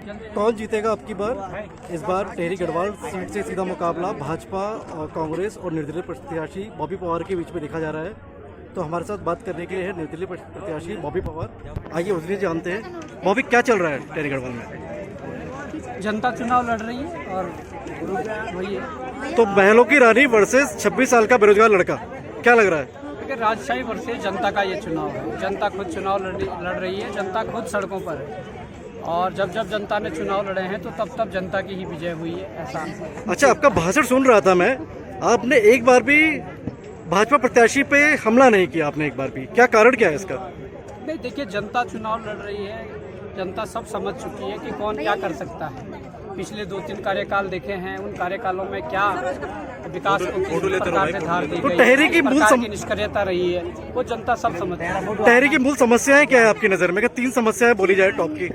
कौन जीतेगा आपकी बार? इस बार टेहरी गढ़वाल सीट से सीधा मुकाबला भाजपा और कांग्रेस और निर्दलीय प्रत्याशी बॉबी पवार के बीच में देखा जा रहा है। तो हमारे साथ बात करने के लिए है निर्दलीय प्रत्याशी बॉबी पवार। आइए उसने जानते हैं। बॉबी, क्या चल रहा है टेहरी गढ़वाल में? जनता चुनाव लड़ रही है और वही है। तो महलों की रानी वर्सेस 26 साल का बेरोजगार लड़का, क्या लग रहा है? राजशाही वर्सेस जनता का ये चुनाव है। जनता खुद चुनाव लड़ रही है, जनता खुद सड़कों पर है और जब जब जनता ने चुनाव लड़े हैं तो तब तब जनता की ही विजय हुई है, ऐसा। अच्छा, आपका भाषण सुन रहा था मैं, आपने एक बार भी भाजपा प्रत्याशी पे हमला नहीं किया। आपने एक बार भी, क्या कारण क्या है इसका? नहीं, देखिए, जनता चुनाव लड़ रही है, जनता सब समझ चुकी है कि कौन क्या कर सकता है। पिछले 2-3 कार्यकाल देखे हैं, उन कार्यकालों में क्या विकास को किस प्रकार से धार दी गई, टहरी की मूल निष्क्रियता रही है, वो जनता सब समझती है। टहरी की मूल समस्याएं क्या है आपकी नज़र में? 3 समस्याएं बोली जाए टॉप की।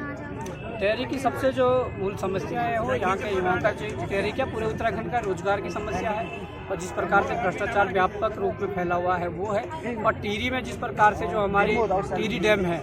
टेहरी की सबसे जो मूल समस्या है वो यहाँ के युवाओं का, टेहरी क्या पूरे उत्तराखंड का रोजगार की समस्या है और जिस प्रकार से भ्रष्टाचार व्यापक रूप में फैला हुआ है वो है। और टिहरी में जिस प्रकार से जो हमारी टिहरी डैम है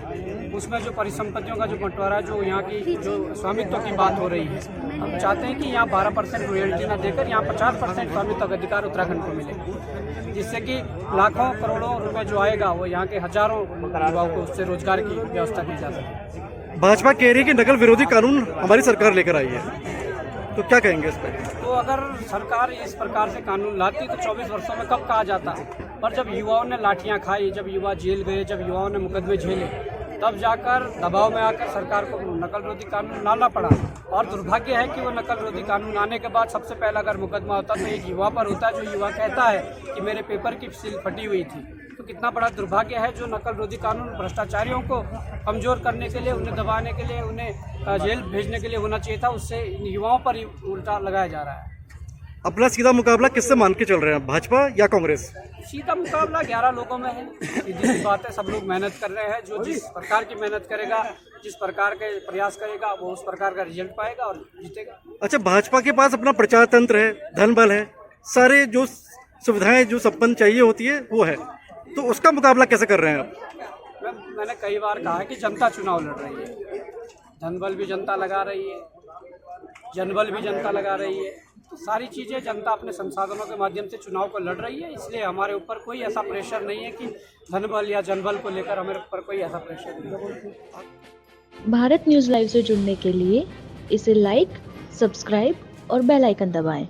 उसमें जो परिसंपत्तियों का जो बंटवारा, जो यहाँ की जो स्वामित्व की बात हो रही है, हम चाहते हैं कि यहाँ 12% रॉयल्टी न देकर यहाँ 50% स्वामित्व का अधिकार उत्तराखंड को मिले, जिससे कि लाखों करोड़ों रुपए जो आएगा वो यहाँ के हजारों युवाओं को उससे रोजगार की व्यवस्था की जा सके। भाजपा कह रही है कि नकल विरोधी कानून हमारी सरकार लेकर आई है, तो क्या कहेंगे इस पर? तो अगर सरकार इस प्रकार से कानून लाती तो 24 वर्षों में कब कहा जाता। पर जब युवाओं ने लाठियां खाई, जब युवा जेल गए, जब युवाओं ने मुकदमे झेले, तब जाकर दबाव में आकर सरकार को नकल विरोधी कानून लाना पड़ा। और दुर्भाग्य है कि वो नकल विरोधी कानून आने के बाद सबसे पहला अगर मुकदमा होता तो एक युवा पर होता, जो युवा कहता है कि मेरे पेपर की सील फटी हुई थी। तो कितना बड़ा दुर्भाग्य है। जो नकल विरोधी कानून भ्रष्टाचारियों को कमजोर करने के लिए, उन्हें दबाने के लिए, उन्हें जेल भेजने के लिए होना चाहिए था, उससे युवाओं पर ही उल्टा लगाया जा रहा है। अपना सीधा मुकाबला किससे मान के चल रहे हैं, भाजपा या कांग्रेस? सीधा मुकाबला 11 लोगों में है। सीधी सी बात है, सब लोग मेहनत कर रहे हैं। जो जिस प्रकार की मेहनत करेगा, जिस प्रकार के प्रयास करेगा, वो उस प्रकार का रिजल्ट पाएगा और जीतेगा। अच्छा, भाजपा के पास अपना प्रचार तंत्र है, धन बल है, सारे जो सुविधाएं जो संपन्न चाहिए होती है वो है, तो उसका मुकाबला कैसे कर रहे हैं आप? मैंने कई बार कहा है कि जनता चुनाव लड़ रही है, धन बल भी जनता लगा रही है, जनबल भी जनता लगा रही है, तो सारी चीज़ें जनता अपने संसाधनों के माध्यम से चुनाव को लड़ रही है। इसलिए हमारे ऊपर कोई ऐसा प्रेशर नहीं है कि धन बल या जनबल को लेकर हमारे ऊपर कोई ऐसा प्रेशर नहीं है। भारत न्यूज़ लाइव से जुड़ने के लिए इसे लाइक, सब्सक्राइब और बेल आइकन दबाएं।